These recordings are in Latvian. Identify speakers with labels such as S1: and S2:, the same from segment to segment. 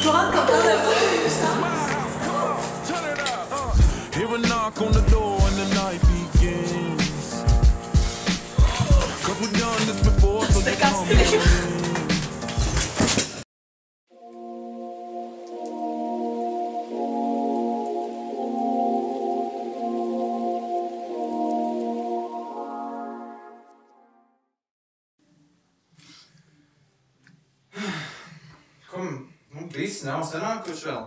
S1: Hear a knock on the door and the night begins. Cause we've done this before, so you come in.
S2: Kom, nu visi nav sanākuši vēl.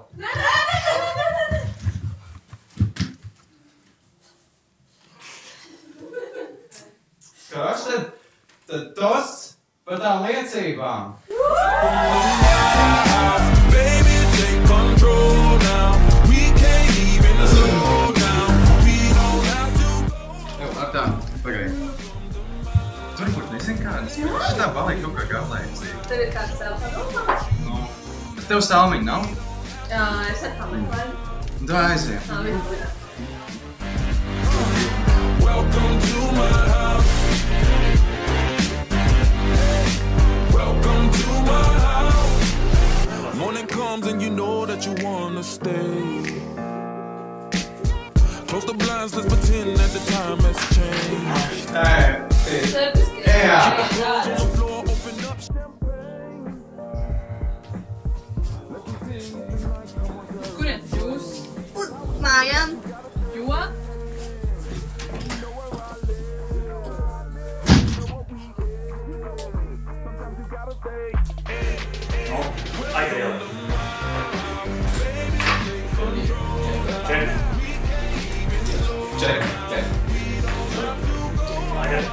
S2: Kas tad tosts par tām liecībām?
S1: Baby, take control now. We can't even slow down. We don't have to go.
S2: Artā, pagaidi. Turbūt nezinu kādas. Šitā palika kaut kā garlaicīga.
S3: Tev ir kāds vēl padomā?
S2: Nu, bet tev salmiņa nav?
S3: Jā, es ar pameklēju.
S2: Tu aizvien.
S3: Nav visu.
S1: Welcome to my house. Welcome to my house. Morning comes and you know that you wanna stay. Close the blinds, let's pretend that the time has changed.
S2: Jā.
S1: On the floor, open up champagne.
S3: Uz kurien jūs? Uz mājām. Jo?
S4: Aiziet. Ček.
S2: Ček.
S4: Aiziet.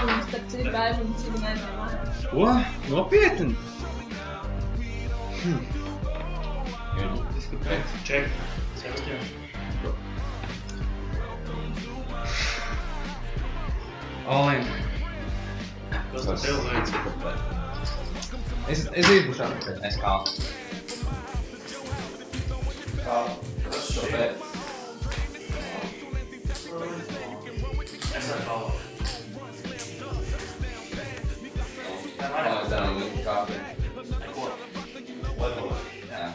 S3: Mums starp citu bēžu un citu nedomā.
S2: Ko? Nopietni?
S4: Ček.
S2: Olin.
S4: Kas tas tev veids?
S2: Es izbušu atpakaļ, es kādu. Kas šo pēc?
S4: Es ar kalvu.
S2: Darām kāpi.
S4: Neko. Lepo.
S2: Jā.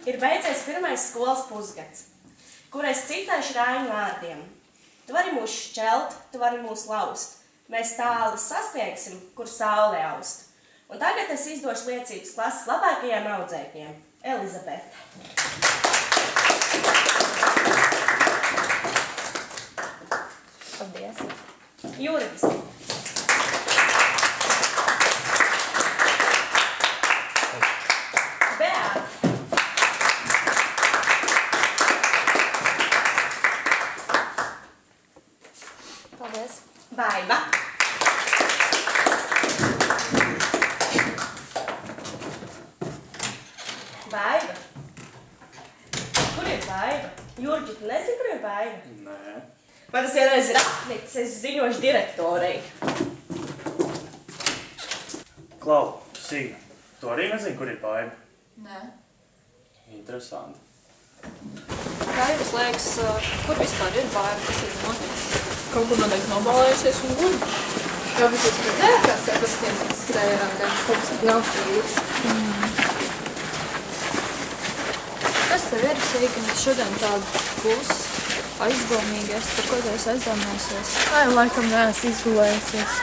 S5: Ir beidzies pirmais skolas pusgads, kur es citēšu Raiņu vārdiem. Tu vari mūs šķelt, tu vari mūs laust. Mēs tālu sasniegsim, kur saule aust. Un tagad es izdošu liecības klases labākajiem audzēkņiem. Elizabete. Paldies. Jurgis. Beāta. Paldies. Baiba. Baiba. Kur ir Baiba? Jurģi, tu nezini, kur ir Baiba?
S4: Nē.
S5: Man tas vienreiz ir apnicis, es ziņošu direktorei.
S4: Klau, Sīga, tu arī nezini, kur ir Baiba?
S3: Nē.
S4: Interesanti.
S3: Kā jums liekas, kur vispār ir Baiba, kas ir noticis? Kaut kur noteikti nobalējusies un guļ. Jā, bet jūs redzējāt, kā Sebastians skrēja rangā, kaut kas nav šķīts. Kas tev ir, Sīga, šodien tāda būs aizdomīgais, par ko tu esi aizdomājusies?
S6: Ai, laikam neesmu izgulējusies.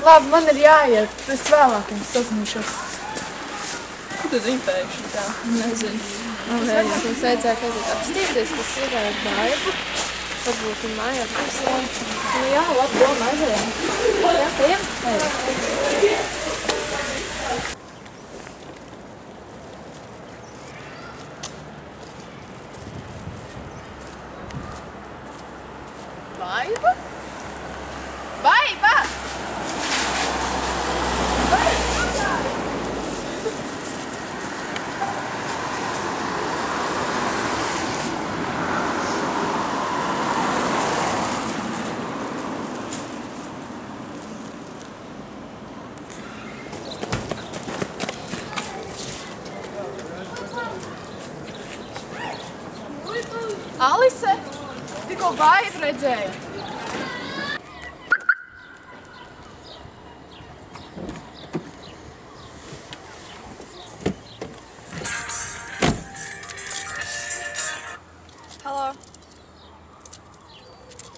S6: Labi, man ir jāiet, es vēlāk jums sazināšos.
S3: Ko tu zini pēkšņi tā? Nezinu.
S6: Varbūt jums vajadzētu aiziet apstīties, kas ir ar Baibu. Varbūt viņa mājā apstīties. Nu jā, labi, doma, aizējām. Jā, ejam? Ejam. Baiba? Baiba! Alise? Tikko vaivu redzēju. Halo.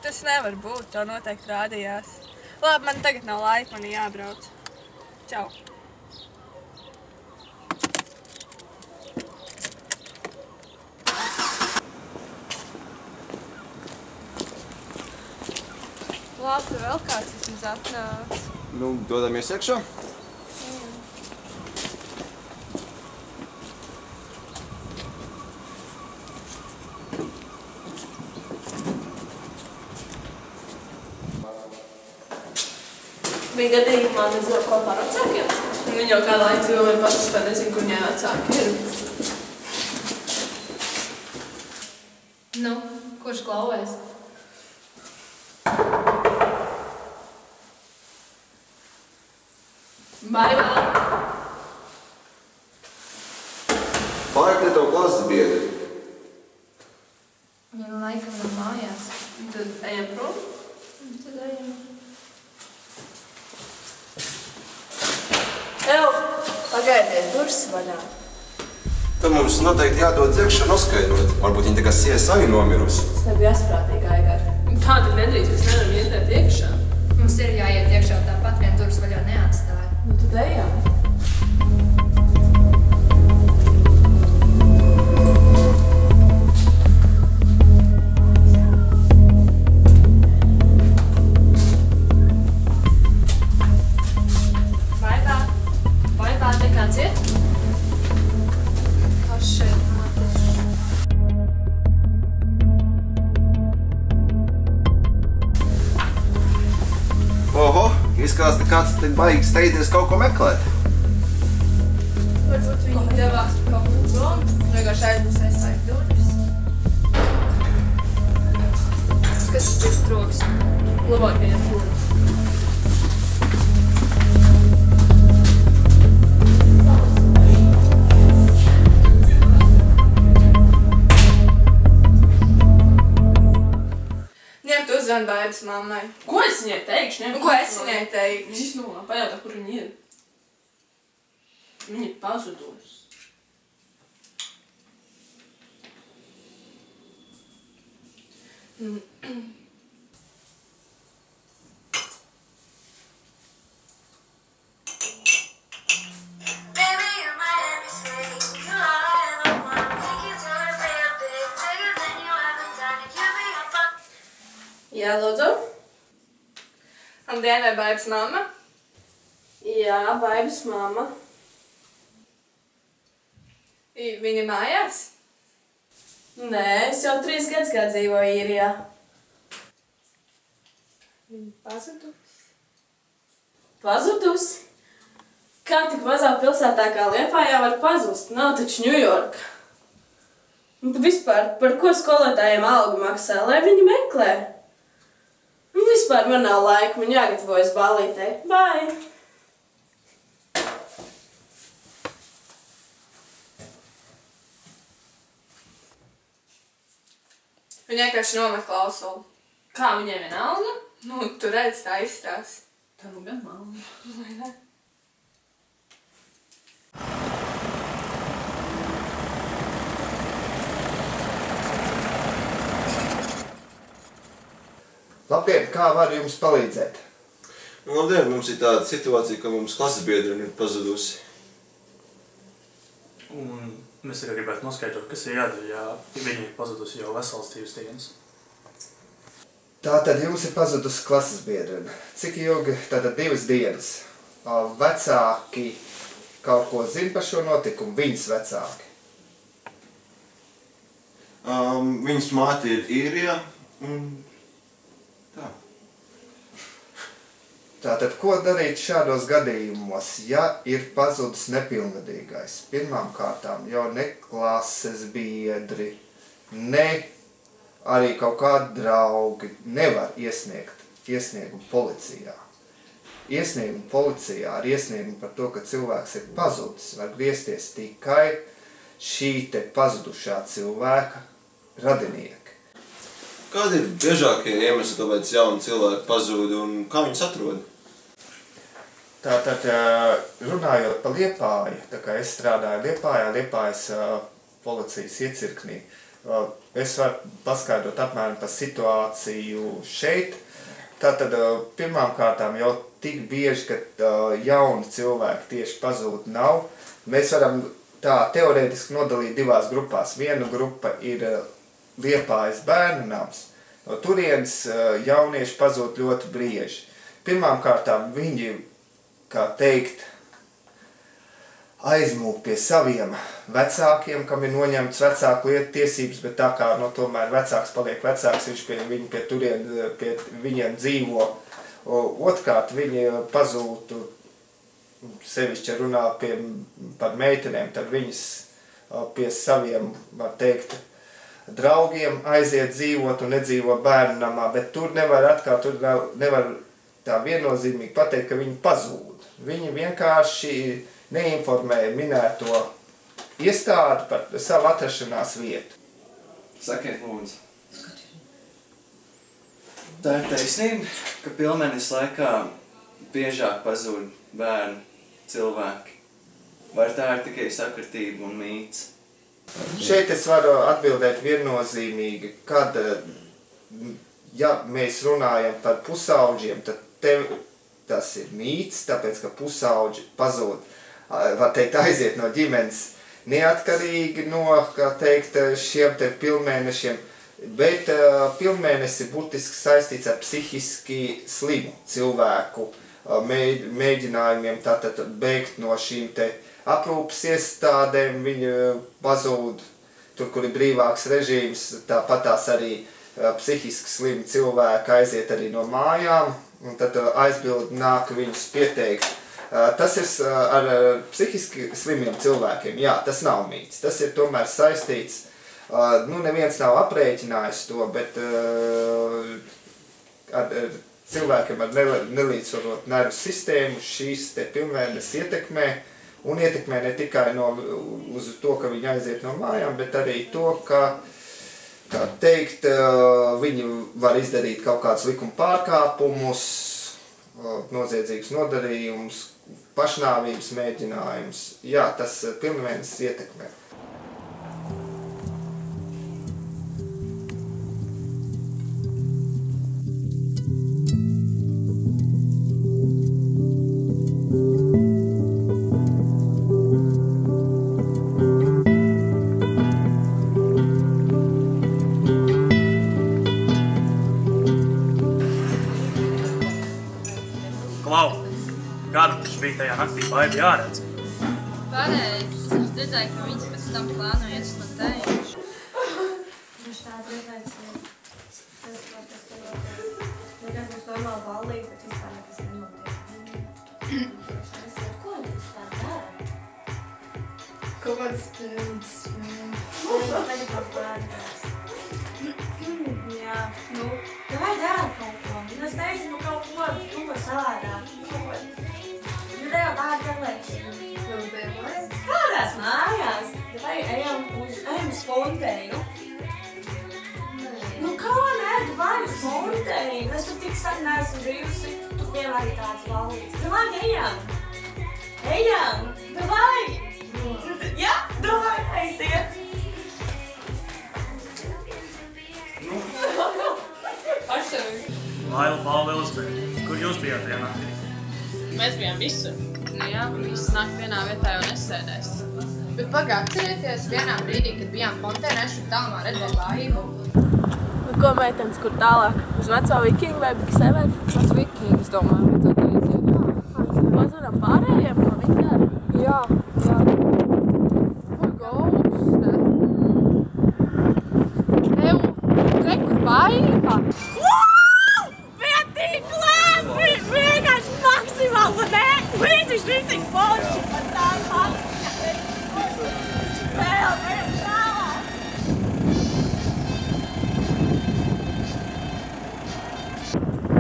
S6: Tas nevar būt, to noteikti rādījās. Labi, man tagad nav laika, man jābrauc. Čau. Labi, tu vēl kāds vismaz atnāc.
S7: Nu, dodamies iekšā?
S3: Bija gadījumā nedzīvo kopā ar vecākiem. Viņa jau kādu laiku dzīvo vien pats, vai nezinu, kur viņai vecāki ir. Nu, kurš klauvēs? Baivā!
S7: Pārāk te tev klases biedri.
S6: Viņa laikam nav mājās.
S3: Tad ejam prom?
S6: Tad ejam.
S3: Ew, pagaidiet, durvis vaļā.
S7: Tad mums noteikti jādod iekšā noskaidrot. Varbūt viņa tā kā CSI nomirusi.
S3: Tas nebija asprātīgi, Aigar. Kā tad nedrīkst, mēs nevaram iet iekšā?
S6: Mums ir jāiet iekšā, tāpat vien durvis vaļā neatstāja.
S3: Nu tad ejam. Vaivā, te kāds ir?
S6: Kas šeit notic?
S7: Oho, izskatās, ka kāds te baigi steidzies kaut ko meklēt.
S6: Varbūt viņi devās kaut kur prom, vienkārši aiznes aizslēgt durvis. Kas ir troks?
S3: Labāk iet prom.
S6: Ņem tu uzzvani Baibas mammai.
S3: Ko es viņai teikšu?
S6: Un ko es viņai teikšu?
S3: Viņš nomā pajautā, kur viņa ir. Viņa ir pazudusi.
S6: Jā, lūdzu. Labdien, vai Baibas mamma?
S3: Jā, Baibas mamma.
S6: Viņa mājās?
S3: Nē, es jau 3 gadus kā dzīvoju īrijā. Viņa pazudusi. Pazudusi? Kā tik mazā pilsētā kā Liepājā var pazust? Nav taču Ņujorka. Un vispār, par ko skolotājiem algu maksā, lai viņi meklē? Un vispār man nav laika, man jāgatavojas ballītei. Bye!
S6: Viņa vienkārši nomet klausulu.
S3: Kā viņai vienalga?
S6: Nu, tu redz, tā izstās.
S3: Tā nu gan mamma.
S6: Vai ne?
S8: Labdien, kā var jums palīdzēt?
S7: Labdien, mums ir tāda situācija, ka mums klases biedri ir pazudusi.
S4: Un mēs arī gribētu noskaidrot, kas ir jādara, ja viņi ir pazudusi jau veselas 2 dienas.
S8: Tātad jums ir pazudusi klases biedrene. Cik ilgi? Tātad 2 dienas. Vecāki kaut ko zina par šo notikumu? Viņas vecāki?
S7: Viņas māte ir īrijā un tā.
S8: Tātad, ko darīt šādos gadījumos, ja ir pazudis nepilngadīgais? Pirmām kārtām jau ne klases biedri, ne arī kaut kādi draugi nevar iesniegt iesniegumu policijā. Iesniegumu policijā ar iesniegumu par to, ka cilvēks ir pazudis, var griezties tikai šī te pazudušā cilvēka radinieki.
S7: Kādi ir biežākie iemesli, kāpēc jauni cilvēki pazūd un kā viņus atrod?
S8: Tātad, runājot par Liepāju, tā kā es strādāju Liepājas policijas iecirknī, es varu paskaidrot apmēram par situāciju šeit. Tātad, pirmām kārtām jau tik bieži, ka jauni cilvēki tieši pazūd nav. Mēs varam tā teorētiski nodalīt divās grupās. Viena grupa ir Liepājas bērnu nams. No turienes jaunieši pazūd ļoti bieži. Pirmām kārtām viņi, kā teikt, aizmūg pie saviem vecākiem, kam ir noņemts vecāku lietu tiesības, bet tā kā tomēr vecāks paliek vecāks, viņš pie viņiem dzīvo. Otrkārt, viņi pazūd, sevišķi runā par meitenēm, tad viņas pie saviem, var teikt, draugiem aiziet dzīvot un nedzīvo bērnu namā, bet tur nevar tā viennozīmīgi pateikt, ka viņi pazūd. Viņi vienkārši neinformē minēto iestādi par savu atrašanās vietu.
S9: Sakiet, lūdzu. Tā ir taisnība, ka Pilmenes laikā biežāk pazūd bērni, cilvēki. Vai tā ir tikai sakritība un mīts?
S8: Šeit es varu atbildēt viennozīmīgi, kad, ja mēs runājam par pusauģiem, tad tas ir mīts, tāpēc, ka pusauģi pazūd, var teikt, aiziet no ģimenes neatkarīgi no, kā teikt, šiem te pilnmēnešiem, bet pilnmēnesis ir burtiski saistīts ar psihiski slimu cilvēku mēģinājumiem tātad bēgt no šīm te aprūpas iestādēm, viņi pazūd tur, kur ir brīvāks režīms, tāpatās arī psihiski slimi cilvēki aiziet arī no mājām, un tad aizbildi nāk viņus pieteikt. Tas ir ar psihiski slimiem cilvēkiem, jā, tas nav mīts, tas ir tomēr saistīts, neviens nav aprēķinājis to, bet ar cilvēkiem ar nelīdzsvarot nervu sistēmu šīs te pilnvērnes ietekmē, un ietekmē ne tikai uz to, ka viņi aiziet no mājām, bet arī to, ka, kā teikt, viņi var izdarīt kaut kādus likuma pārkāpumus, noziedzīgus nodarījumus, pašnāvības mēģinājumus. Jā, tas pilnvērnes ietekmē.
S4: Kādu taču bija tajā naktī baiba jāredz?
S6: Pareizi. Es dzirdēju, ka viņas pēc tam plāno iet uz Latējušu.
S5: Viņš tā dzirdēts, tas nekas mums normāli ballīgi, bet vispār nekas nenotiek. Ko viņi vispār dara?
S6: Kaut kāds spēļas.
S5: Tagad kaut bērnās. Jā, vai darām kaut ko? Es teiksim kaut ko savādāk. Reāli tāda garlēkšana. Kādās mājās? Vai ejam uz fonteinu? Kā nē, tu vai uz fonteinu? Es tur tik saka, neesmu bijusi, tu vienmēr arī tāds valīts. Davai, ejam! Ejam! Davai! Jā, davai, aiziet!
S6: Pašavīgi.
S4: Laila, Paula, Elizabete, kur jūs bijāt tajā naktī?
S6: Mēs bijām visur. Jā, visas nakt vienā vietā jau nesēdēs. Bet pagā, atcerieties vienā brīdī, kad bijām fontēnē, es šur tālumā redzēju baibu.
S3: Ko meitenes, kur tālāk? Uz veco vikingu vai Big Seven?
S6: Uz vikingu, es domāju, vajadzētu aiziet.
S3: Jā. Pazaram pārējiem, ko viņi dara?
S6: Jā. Kur golfs, ne? Kur baiba?
S5: Bija tik labi! Vienkārši maksimāli, ne? Brītiši rītīgi forši par tādu maksimāli. Vēl, tālāk!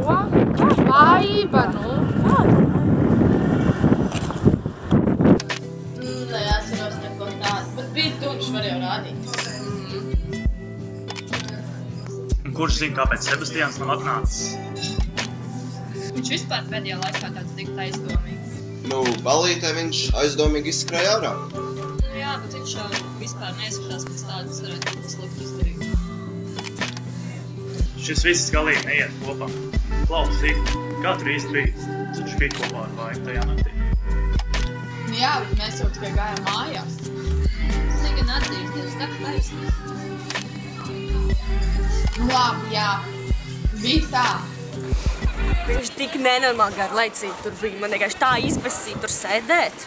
S6: Ko? Kā baiba,
S3: Kāda?
S6: Neatceros neko tādu, bet bija tunš, var jau rādīt.
S4: Un kurš zina, kāpēc Sebastians nav atnācis?
S6: Viņš vispār pēdējā laikā tāds tik aizdomīgs.
S7: Nu, ballītē viņš aizdomīgi izskrēja ārā.
S6: Nu jā, bet viņš jau vispār neizskatās, pēc tādas varētu būt slikti izdarīt.
S4: Šis viss galīgi neiet kopā. Klaus, Zīt, kā tur īsti bija? Viņš bija kopā ar Vaigu tajā naktī.
S6: Nu jā, bet mēs jau tikai gājām mājās. Sigan atzīsties, tā taisnība. Nu labi, jā. Bija tā.
S5: Viņš tik nenormāli garlaicīgi tur bija. Man vienkārši tā izbesīja tur sēdēt.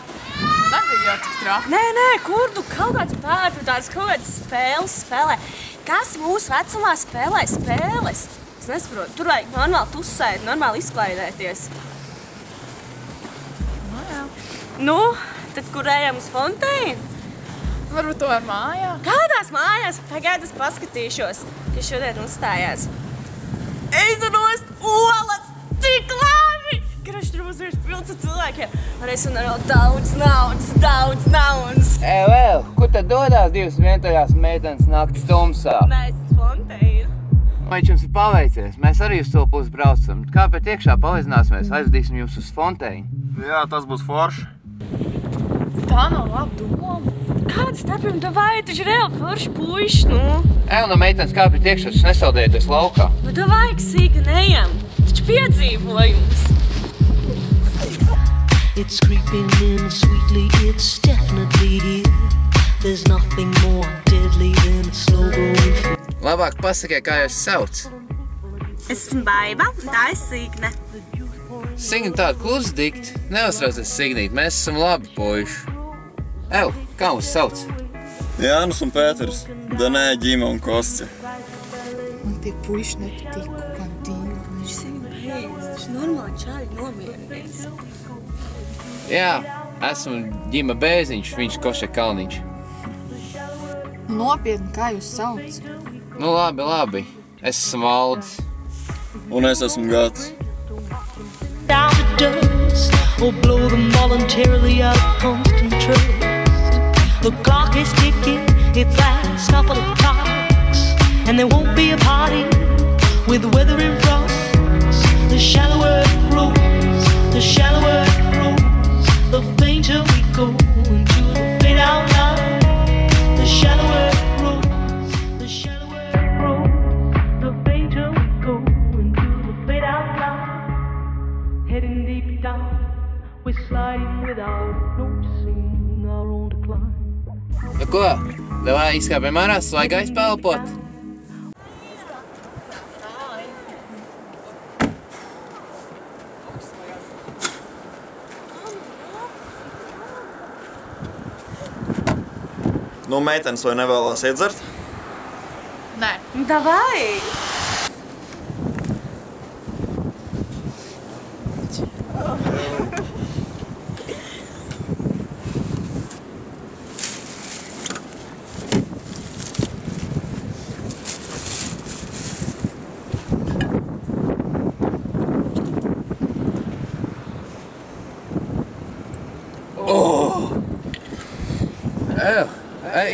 S6: Nebija jau tik traki.
S5: Nē, kur tu kaut kāds bērnu tāds kaut kāds spēles spēlē. Kas mūsu vecumā spēlē spēles? Es nesaprotu. Tur vajag normāli tusēt, normāli izklaidēties.
S6: Nu jā.
S5: Nu, tad kur ejam uz Fonteinu?
S6: Varbūt to ar mājā?
S5: Kādās mājās? Pagaid, es paskatīšos, kas šodien uzstājās. Eidu nost olas, tik labi! Graši tur mums ir pilns ar cilvēkiem. Varēsim vēl daudz naudas.
S10: Vēl, kur tad dodās divas vientuļās meitenes naktis tumsā?
S5: Mēs uz Fonteinu.
S10: Vai jums ir paveicies? Mēs arī uz to pusi braucam. Kāpēc iekšā palīdzināsimies? Aizvedīsim jūs uz Fonteinu.
S11: Jā, tas būs forši.
S6: Tā nav laba doma.
S5: Kāds starpiem tu vai? Taču reāli forši puiši, nu.
S10: No meitenes kāpēc iekšā, tas nesaldēties laukā.
S5: Nu, tu vajag sīka nejam. Taču piedzīvojums.
S12: It's creeping in sweetly, it's definitely here. There's nothing more deadly than a slow growing fear.
S10: Labāk pasakiet, kā jūs sauc.
S5: Esmu Baiba, tā ir Signe.
S10: Signe tāda klusa dikti. Neuztraucies, Signīt, mēs esam labi puiši. Kā mums sauc?
S11: Jānis un Pēters, Danē, Ģima un Kostja.
S6: Man tie puiši nepatīk kaut kā dīvi.
S5: Viņš Signe pēc, taču normāli čāļi nomierinies.
S10: Jā, esmu Ģima Bēziņš, viņš Koša Kalniņš.
S6: Nopietni, kā jūs sauc?
S10: Nu labi, es esmu Aldis.
S11: Un es esmu Gads.
S12: Down to dust, or blow them voluntarily out of constant trust. The clock is ticking, its last couple of clocks, and there won't be a party with the weather in front. The shallower it grows, the shallower it grows, the fainter we go into the fade out line. The shallower it grows, the shallower it grows, the fainter we go into the fade out line. Heading deep down, we're sliding without noticing our own decline.
S10: Nu ko, davai izkāpjam ārā, svaigā izpelpot.
S11: Nu, meitenes vai nevēlās iedzert?
S6: Nē.
S5: Davai!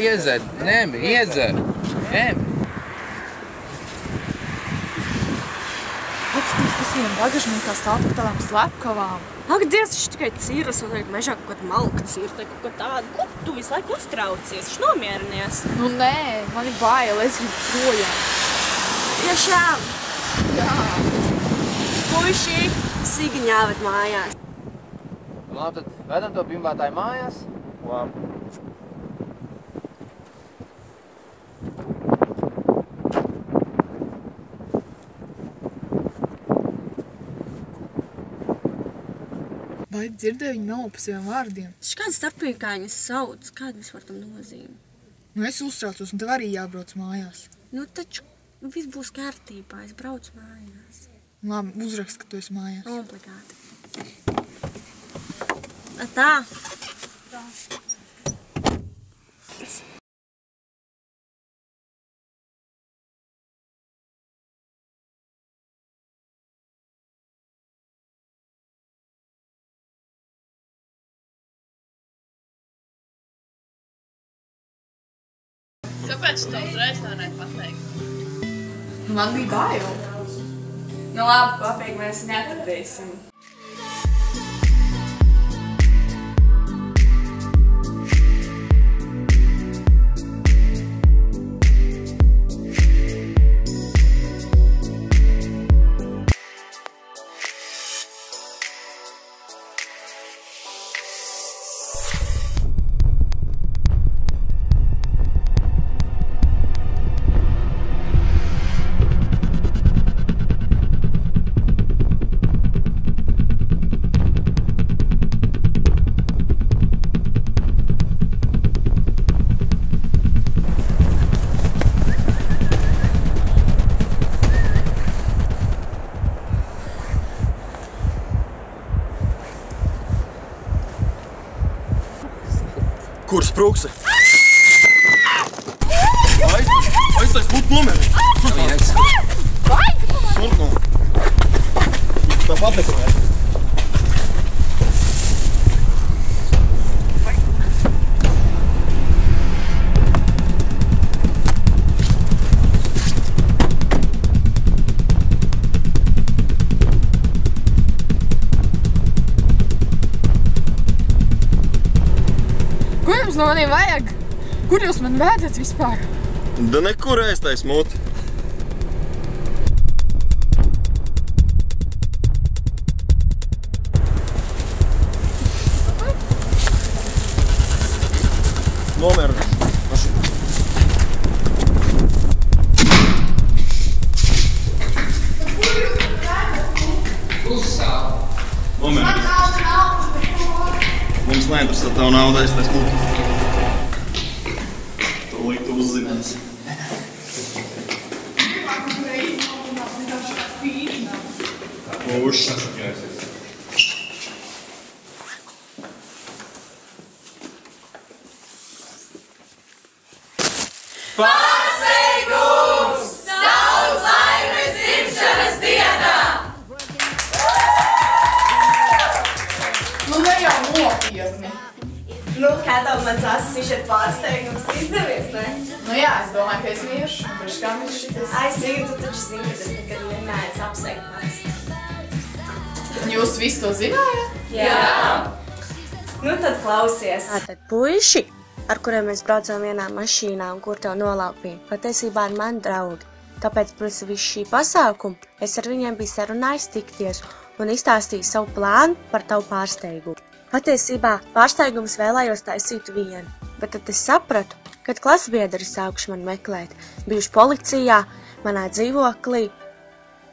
S10: Iedzer, Nemi, iedzer. Nemi.
S6: Apstīst, kas viņam bagažniekā stāv par tādām slepkavām.
S5: Ak, Dievs, viņš tikai cīras, un vajag mežā kaut kādu malku cīrt, vai kaut kā tādu. Ko tu visu laiku uztraucies? Viņš nomierinies.
S6: Nu nē, man ir bail, es gribu projām.
S5: Tiešām.
S6: Jā.
S5: Puiši, Signe jāved mājās.
S10: Labi, tad vedam to bimbātāju mājās.
S11: Labi.
S6: Vai dzirdēju viņu nav pa saviem vārdiem?
S5: Taču kāda starpība, kā viņas sauc? Kāda vispār tam nozīme?
S6: Nu es uztraucos, un tev arī jābrauc mājās.
S5: Nu taču viss būs kārtībā, es braucu mājās.
S6: Labi, uzrakst, ka tu esi mājās.
S5: Obligāti. Tā.
S6: Kāpēc tu uzreiz tā nepateikt? Man bija bail.
S3: Nu labi, kopīgi mēs neatradīsim.
S11: Kur sprūkse? Aiztais būtu nomeri. Kur tā? Kur no? Tā patekurē.
S6: Ko jums no maniem vajag? Kur jūs man vēdat vispār?
S11: Da nekur ēstais muti. Nomeru. Nomeru. Mums neinteresē tavu naudu ēstais muti. Tūlīt tu uzzinās. Puša.
S12: Pārsteigums! Daudz laimes dzimšanas dienā!
S6: Nu, ne jau nopietni.
S5: Nu, kādam mans asis ir pārsteigums izdevies, ne?
S6: Nu jā, es domāju, ka es iešu. Priekš kā viņš šitas?
S5: Ai, Siga, tu taču zini, ka es nekad nemēdzu apsveikt mani.
S6: Jūs visu to zinājāt?
S5: Jā. Nu, tad klausies.
S13: Tātad puiši, ar kuriem mēs braucām vienā mašīnā un kur tev nolaupīja, patiesībā ir mani draugi. Tāpēc, pēc visu šī pasākumu, es ar viņiem biju sarunājis tikties un izstāstīju savu plānu par tavu pārsteigumu. Patiesībā pārsteigums vēlējos taisīt vienu, bet tad es sapratu, kad klasbiedri sākuši mani meklēt, bijuši policijā, manā dzīvoklī.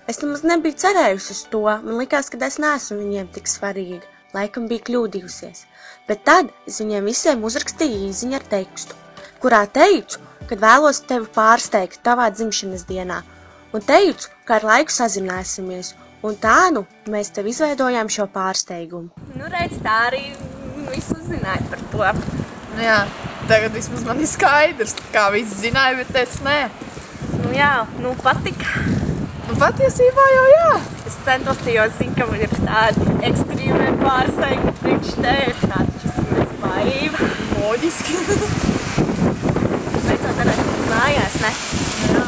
S13: Es nemaz nebiju cerējusi uz to, man likās, ka es neesmu viņiem tik svarīga, laikam bija kļūdījusies. Bet tad es viņiem visiem uzrakstīju īziņu ar tekstu, kurā teicu, kad vēlos tevi pārsteigt tavā dzimšanas dienā, un teicu, ka ar laiku sazināsimies, un tā nu mēs tev izveidojām šo pārsteigumu.
S5: Nu, redz, tā arī visu uzzināja par to.
S6: Nu jā, tagad vismaz man ir skaidrs, kā visi zināja, bet es nē.
S5: Nu jā, nu patika.
S6: Nu patiesībā jau jā.
S5: Es centos tajos zinu, ka man ir tādi ekstrīmie pārsteigumi priekš tevis, tādas mēs baība.
S6: Loģiski.
S5: Beidzot varētu būt mājās, ne?
S6: Jā.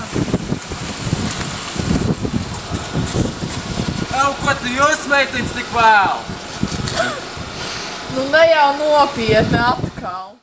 S10: Ko tu jūs, meitiņas, tik vēl?
S6: Nu ne jau nopietni atkal.